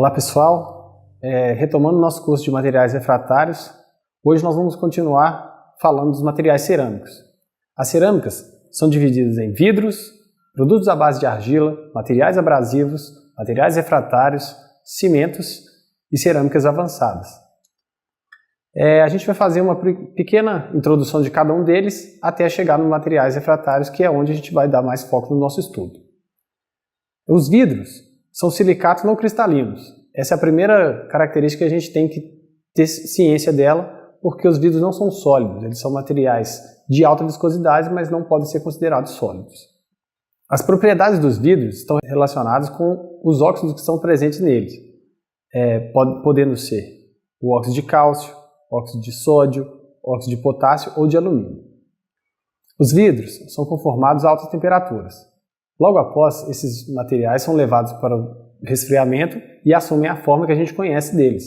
Olá pessoal, retomando nosso curso de materiais refratários, hoje nós vamos continuar falando dos materiais cerâmicos. As cerâmicas são divididas em vidros, produtos à base de argila, materiais abrasivos, materiais refratários, cimentos e cerâmicas avançadas. A gente vai fazer uma pequena introdução de cada um deles até chegar nos materiais refratários, que é onde a gente vai dar mais foco no nosso estudo. Os vidros são silicatos não cristalinos. Essa é a primeira característica que a gente tem que ter ciência dela, porque os vidros não são sólidos, eles são materiais de alta viscosidade, mas não podem ser considerados sólidos. As propriedades dos vidros estão relacionadas com os óxidos que estão presentes neles, podendo ser o óxido de cálcio, óxido de sódio, óxido de potássio ou de alumínio. Os vidros são conformados a altas temperaturas. Logo após, esses materiais são levados para o resfriamento e assumem a forma que a gente conhece deles,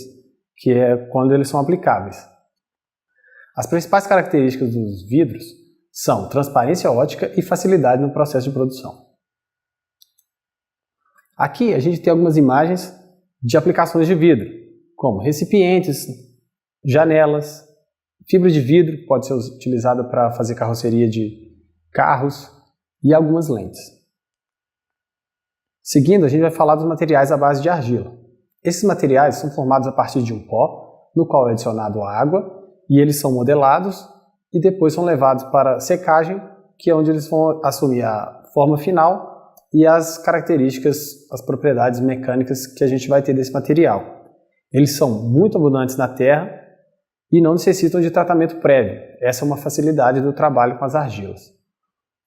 que é quando eles são aplicáveis. As principais características dos vidros são transparência ótica e facilidade no processo de produção. Aqui a gente tem algumas imagens de aplicações de vidro, como recipientes, janelas, fibra de vidro, que pode ser utilizada para fazer carroceria de carros e algumas lentes. Seguindo, a gente vai falar dos materiais à base de argila. Esses materiais são formados a partir de um pó, no qual é adicionado água, e eles são modelados e depois são levados para secagem, que é onde eles vão assumir a forma final e as características, as propriedades mecânicas que a gente vai ter desse material. Eles são muito abundantes na terra e não necessitam de tratamento prévio. Essa é uma facilidade do trabalho com as argilas.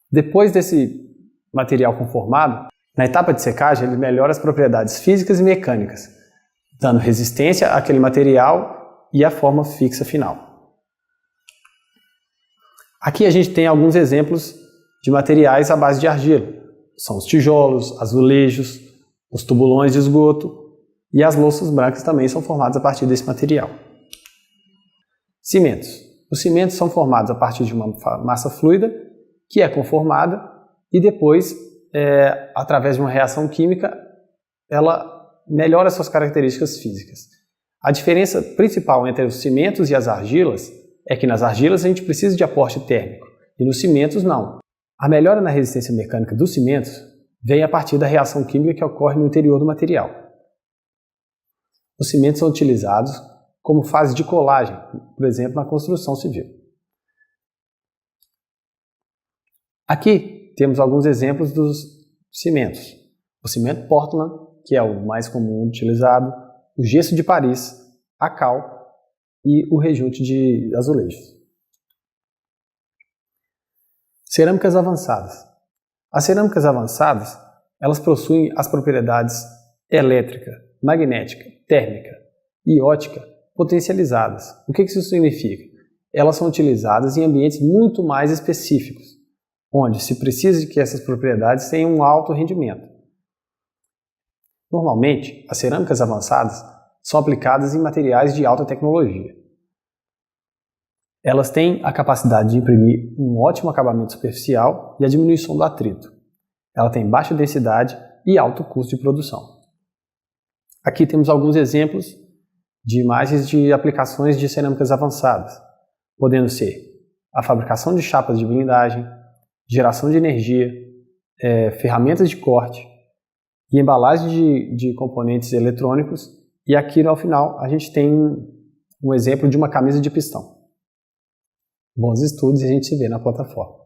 Depois desse material conformado, na etapa de secagem, ele melhora as propriedades físicas e mecânicas, dando resistência àquele material e a forma fixa final. Aqui a gente tem alguns exemplos de materiais à base de argila. São os tijolos, azulejos, os tubulões de esgoto e as louças brancas também são formadas a partir desse material. Cimentos. Os cimentos são formados a partir de uma massa fluida que é conformada e depois, através de uma reação química, ela melhora suas características físicas. A diferença principal entre os cimentos e as argilas é que nas argilas a gente precisa de aporte térmico e nos cimentos não. A melhora na resistência mecânica dos cimentos vem a partir da reação química que ocorre no interior do material. Os cimentos são utilizados como fase de colagem, por exemplo, na construção civil. Aqui temos alguns exemplos dos cimentos. O cimento Portland, que é o mais comum utilizado, o gesso de Paris, a cal e o rejunte de azulejos. Cerâmicas avançadas. As cerâmicas avançadas, elas possuem as propriedades elétrica, magnética, térmica e ótica potencializadas. O que isso significa? Elas são utilizadas em ambientes muito mais específicos, onde se precisa de que essas propriedades tenham um alto rendimento. Normalmente, as cerâmicas avançadas são aplicadas em materiais de alta tecnologia. Elas têm a capacidade de imprimir um ótimo acabamento superficial e a diminuição do atrito. Ela tem baixa densidade e alto custo de produção. Aqui temos alguns exemplos de imagens de aplicações de cerâmicas avançadas, podendo ser a fabricação de chapas de blindagem, geração de energia, ferramentas de corte e embalagem de componentes eletrônicos. E aqui ao final a gente tem um exemplo de uma camisa de pistão. Bons estudos e a gente se vê na plataforma.